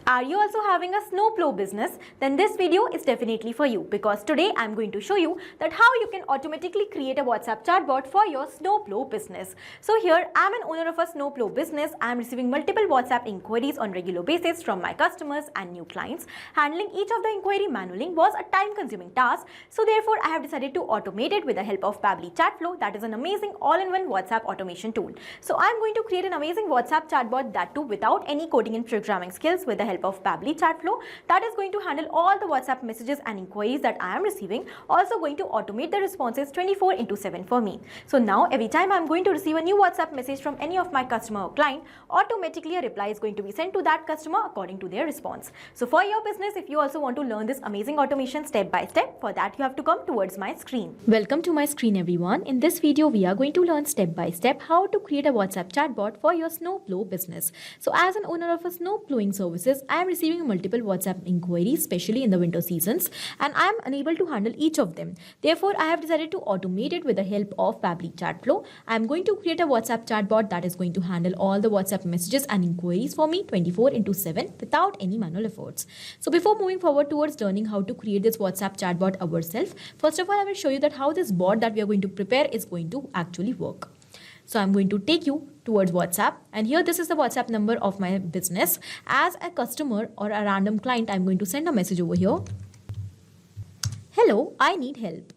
Are you also having a snowplow business? Then this video is definitely for you, because today I'm going to show you that how you can automatically create a WhatsApp chatbot for your snowplow business. So here I'm an owner of a snowplow business. I'm receiving multiple WhatsApp inquiries on regular basis from my customers and new clients. Handling each of the inquiry manually was a time-consuming task. So therefore I have decided to automate it with the help of Pabbly Chatflow. That is an amazing all-in-one WhatsApp automation tool. So I'm going to create an amazing WhatsApp chatbot, that too without any coding and programming skills, with the help of Pabbly Chatflow, that is going to handle all the WhatsApp messages and inquiries that I am receiving, also going to automate the responses 24/7 for me. So now every time I am going to receive a new WhatsApp message from any of my customer or client, automatically a reply is going to be sent to that customer according to their response. So for your business, if you also want to learn this amazing automation step by step, for that you have to come towards my screen. Welcome to my screen, everyone. In this video, we are going to learn step by step how to create a WhatsApp chatbot for your snowplow business. So as an owner of a snowplowing services, I am receiving multiple WhatsApp inquiries, especially in the winter seasons, and I am unable to handle each of them. Therefore, I have decided to automate it with the help of Pabbly Chatflow. I am going to create a WhatsApp chatbot that is going to handle all the WhatsApp messages and inquiries for me 24/7 without any manual efforts. So before moving forward towards learning how to create this WhatsApp chatbot ourselves, first of all, I will show you that how this bot that we are going to prepare is going to actually work. So I'm going to take you towards WhatsApp, and here this is the WhatsApp number of my business. As a customer or a random client, I'm going to send a message over here. Hello, I need help.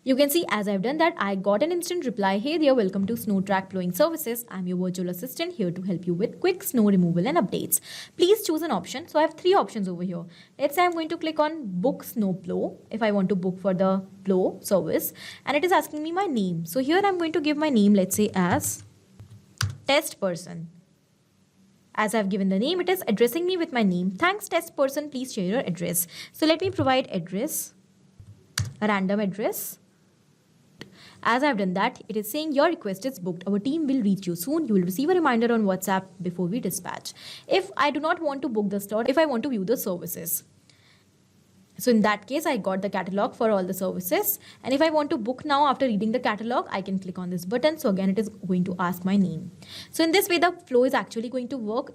You can see as I've done that, I got an instant reply. Hey there, welcome to Snow Track Plowing Services. I'm your virtual assistant here to help you with quick snow removal and updates. Please choose an option. So I have three options over here. Let's say I'm going to click on book snow plow if I want to book for the plow service, and it is asking me my name. So here I'm going to give my name, let's say as test person. As I've given the name, it is addressing me with my name. Thanks, test person, please share your address. So let me provide address, a random address. As I've done that, it is saying your request is booked. Our team will reach you soon. You will receive a reminder on WhatsApp before we dispatch. If I do not want to book the slot, if I want to view the services. So in that case, I got the catalog for all the services. And if I want to book now after reading the catalog, I can click on this button. So again, it is going to ask my name. So in this way, the flow is actually going to work.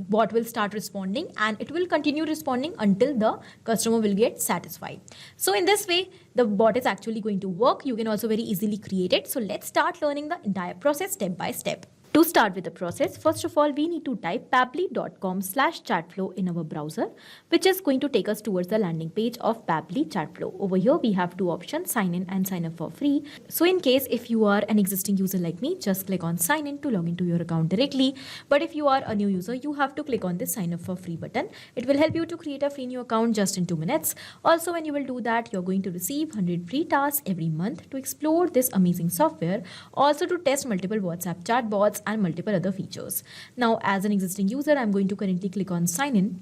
Bot will start responding, and it will continue responding until the customer will get satisfied. So in this way, the bot is actually going to work. You can also very easily create it. So let's start learning the entire process step by step. To start with the process, first of all, we need to type pabbly.com/chatflow in our browser, which is going to take us towards the landing page of Pabbly Chatflow. Over here, we have two options, sign in and sign up for free. So in case if you are an existing user like me, just click on sign in to log into your account directly. But if you are a new user, you have to click on this sign up for free button. It will help you to create a free new account just in 2 minutes. Also, when you will do that, you're going to receive 100 free tasks every month to explore this amazing software. Also to test multiple WhatsApp chatbots and multiple other features. Now, as an existing user, I'm going to currently click on sign in.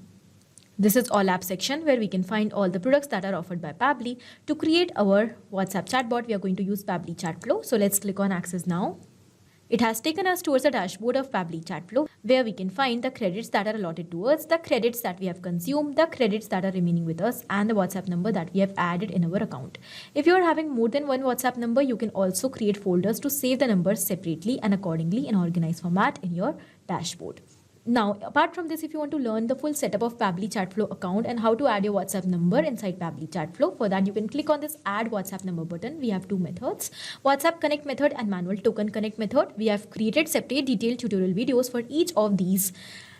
This is all app section where we can find all the products that are offered by Pabbly. To create our WhatsApp chatbot, we are going to use Pabbly Chatflow. So let's click on access now. It has taken us towards the dashboard of Pabbly Chatflow, where we can find the credits that are allotted to us, the credits that we have consumed, the credits that are remaining with us, and the WhatsApp number that we have added in our account. If you are having more than one WhatsApp number, you can also create folders to save the numbers separately and accordingly in organized format in your dashboard. Now, apart from this, if you want to learn the full setup of Pabbly Chatflow account and how to add your WhatsApp number inside Pabbly Chatflow, for that you can click on this add WhatsApp number button. We have two methods, WhatsApp connect method and manual token connect method. We have created separate detailed tutorial videos for each of these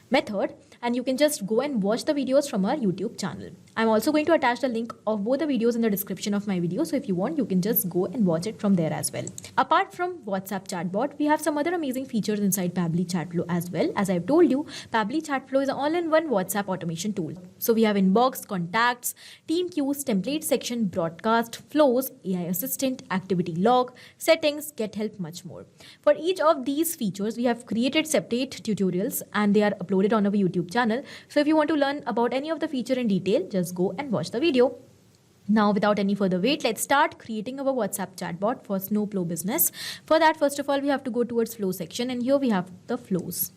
method, and you can just go and watch the videos from our YouTube channel. I'm also going to attach the link of both the videos in the description of my video, so if you want, you can just go and watch it from there as well. Apart from WhatsApp chatbot, we have some other amazing features inside Pabbly Chatflow as well. As I've told you, Pabbly Chatflow is an all-in-one WhatsApp automation tool. So we have inbox, contacts, team queues, template section, broadcast, flows, AI assistant, activity log, settings, get help, much more. For each of these features, we have created separate tutorials and they are uploaded on our YouTube channel. So if you want to learn about any of the feature in detail, just go and watch the video. Now, without any further wait, let's start creating our WhatsApp chatbot for snowplow business. For that, first of all, we have to go towards flow section, and here we have the flows.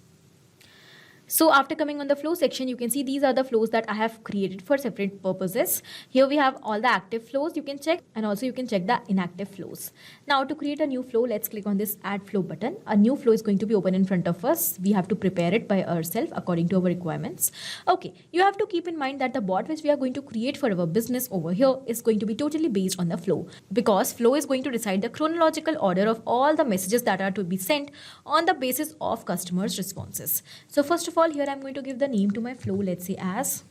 So after coming on the flow section, you can see these are the flows that I have created for separate purposes. Here we have all the active flows you can check, and also you can check the inactive flows. Now to create a new flow, let's click on this add flow button. A new flow is going to be open in front of us. We have to prepare it by ourselves according to our requirements. Okay, you have to keep in mind that the bot which we are going to create for our business over here is going to be totally based on the flow, because flow is going to decide the chronological order of all the messages that are to be sent on the basis of customers' responses. So first of all, here I'm going to give the name to my flow, let's say as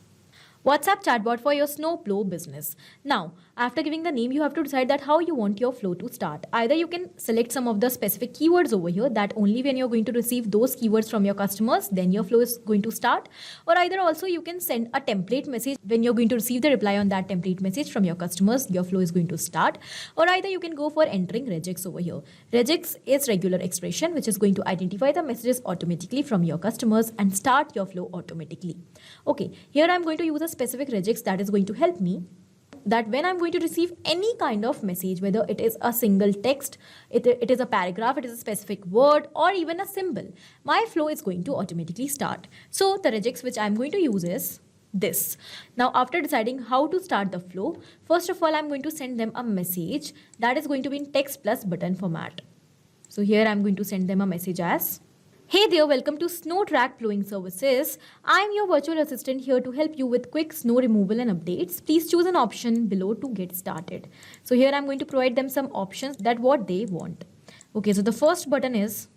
WhatsApp chatbot for your Plow business. Now, after giving the name, you have to decide that how you want your flow to start. Either you can select some of the specific keywords over here that only when you're going to receive those keywords from your customers, then your flow is going to start. Or either also you can send a template message. When you're going to receive the reply on that template message from your customers, your flow is going to start. Or either you can go for entering regex over here. Regex is regular expression, which is going to identify the messages automatically from your customers and start your flow automatically. Okay, here I'm going to use a specific regex that is going to help me that when I'm going to receive any kind of message, whether it is a single text, it is a paragraph, it is a specific word, or even a symbol, my flow is going to automatically start. So the regex which I'm going to use is this. Now, after deciding how to start the flow, first of all, I'm going to send them a message that is going to be in text plus button format. So here I'm going to send them a message as, hey there, welcome to Snow Track Plowing Services. I'm your virtual assistant here to help you with quick snow removal and updates. Please choose an option below to get started. So here I'm going to provide them some options that what they want. Okay, so the first button is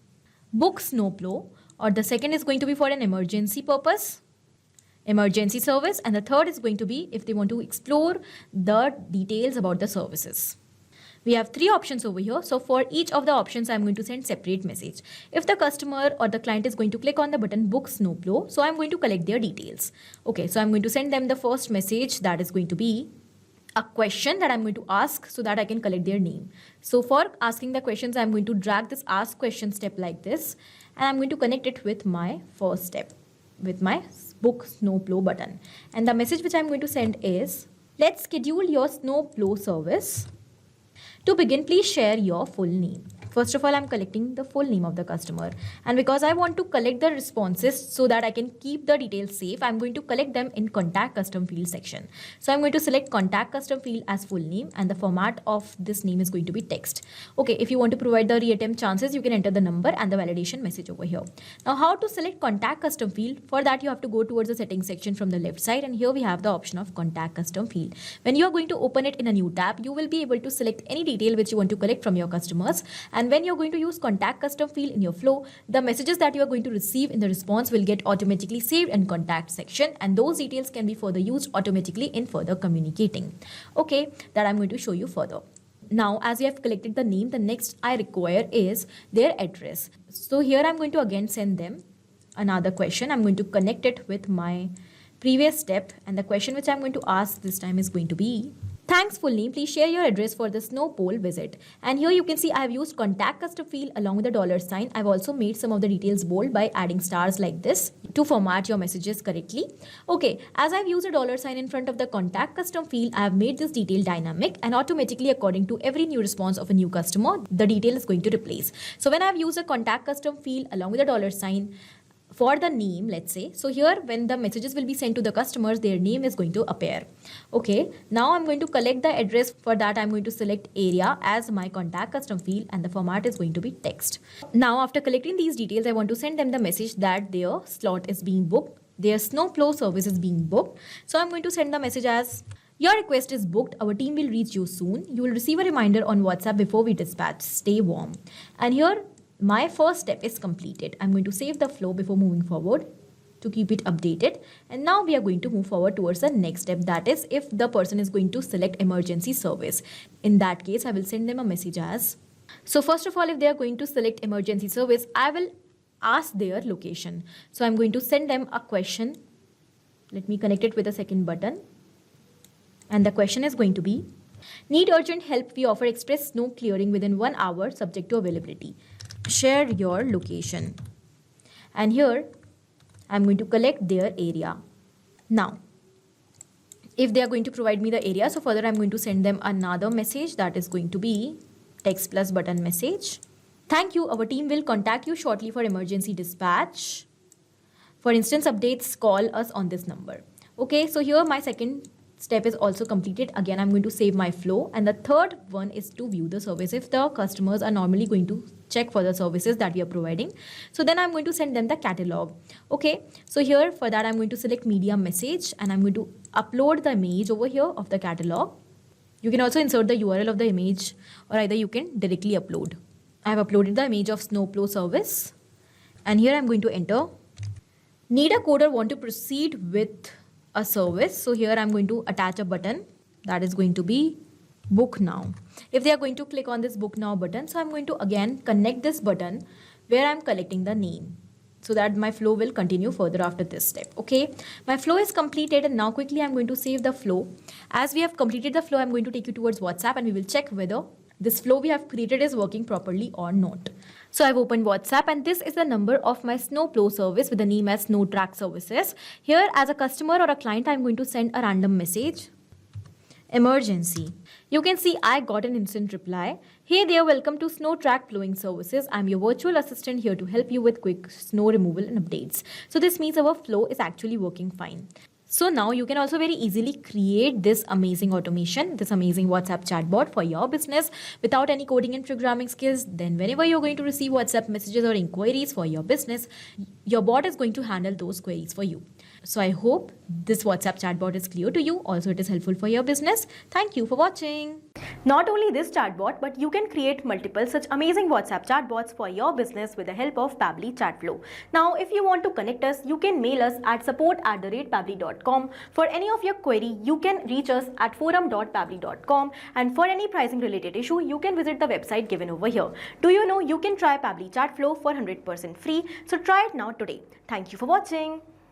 book snow plow, or the second is going to be for an emergency purpose, emergency service, and the third is going to be if they want to explore the details about the services. We have three options over here. So for each of the options, I'm going to send separate message. If the customer or the client is going to click on the button book snowplow, so I'm going to collect their details. Okay, so I'm going to send them the first message that is going to be a question that I'm going to ask so that I can collect their name. So for asking the questions, I'm going to drag this ask question step like this, and I'm going to connect it with my first step with my book snowplow button. And the message which I'm going to send is, let's schedule your snowplow service. To begin, please share your full name. First of all, I'm collecting the full name of the customer. And because I want to collect the responses so that I can keep the details safe, I'm going to collect them in contact custom field section. So I'm going to select contact custom field as full name, and the format of this name is going to be text. Okay, if you want to provide the reattempt chances, you can enter the number and the validation message over here. Now, how to select contact custom field? For that, you have to go towards the settings section from the left side, and here we have the option of contact custom field. When you are going to open it in a new tab, you will be able to select any detail which you want to collect from your customers. And when you're going to use contact custom field in your flow, the messages that you are going to receive in the response will get automatically saved in contact section, and those details can be further used automatically in further communicating. Okay, that I'm going to show you further. Now, as you have collected the name, the next I require is their address. So here I'm going to again send them another question. I'm going to connect it with my previous step, and the question which I'm going to ask this time is going to be, thanks full name, please share your address for the snow pole visit. And here you can see I have used contact custom field along with the $sign. I've also made some of the details bold by adding stars like this to format your messages correctly. Okay, as I've used a $sign in front of the contact custom field, I have made this detail dynamic, and automatically according to every new response of a new customer, the detail is going to replace. So when I've used a contact custom field along with a $sign for the name, let's say, so here when the messages will be sent to the customers, their name is going to appear. Okay, now I'm going to collect the address. For that, I'm going to select area as my contact custom field, and the format is going to be text. Now, after collecting these details, I want to send them the message that their slot is being booked, their snowplow service is being booked. So I'm going to send the message as, your request is booked. Our team will reach you soon. You will receive a reminder on WhatsApp before we dispatch. Stay warm. And here my first step is completed. I'm going to save the flow before moving forward to keep it updated. And now we are going to move forward towards the next step. That is if the person is going to select emergency service. In that case, I will send them a message as, so first of all, if they are going to select emergency service, I will ask their location. So I'm going to send them a question. Let me connect it with a second button. And the question is going to be, need urgent help? We offer express snow clearing within 1 hour subject to availability. Share your location. And here I'm going to collect their area. Now, if they are going to provide me the area, so further I'm going to send them another message that is going to be text plus button message. Thank you. Our team will contact you shortly for emergency dispatch. For instance updates, call us on this number. Okay, so here my second step is also completed. Again, I'm going to save my flow. And the third one is to view the service. If the customers are normally going to check for the services that we are providing, so then I'm going to send them the catalog. Okay, so here for that, I'm going to select media message and I'm going to upload the image over here of the catalog. You can also insert the URL of the image, or either you can directly upload. I have uploaded the image of Snowplow service. And here I'm going to enter. Need a code or want to proceed with a service. So here I'm going to attach a button that is going to be book now. If they are going to click on this book now button, so I'm going to again connect this button where I'm collecting the name, so that my flow will continue further after this step. Okay, my flow is completed, and now quickly I'm going to save the flow. As we have completed the flow, I'm going to take you towards WhatsApp and we will check whether this flow we have created is working properly or not. So I've opened WhatsApp and this is the number of my Snowplow service with the name as Snow Track Services. Here as a customer or a client, I'm going to send a random message. Emergency. You can see I got an instant reply. Hey there, welcome to Snow Track Plowing Services. I'm your virtual assistant here to help you with quick snow removal and updates. So this means our flow is actually working fine. So now you can also very easily create this amazing automation, this amazing WhatsApp chatbot for your business without any coding and programming skills. Then whenever you're going to receive WhatsApp messages or inquiries for your business, your bot is going to handle those queries for you. So I hope this WhatsApp chatbot is clear to you. Also, it is helpful for your business. Thank you for watching. Not only this chatbot, but you can create multiple such amazing WhatsApp chatbots for your business with the help of Pabbly Chatflow. Now, if you want to connect us, you can mail us at support@pabbly.com. For any of your query, you can reach us at forum.pabbly.com. And for any pricing related issue, you can visit the website given over here. Do you know you can try Pabbly Chatflow for 100% free? So try it now today. Thank you for watching.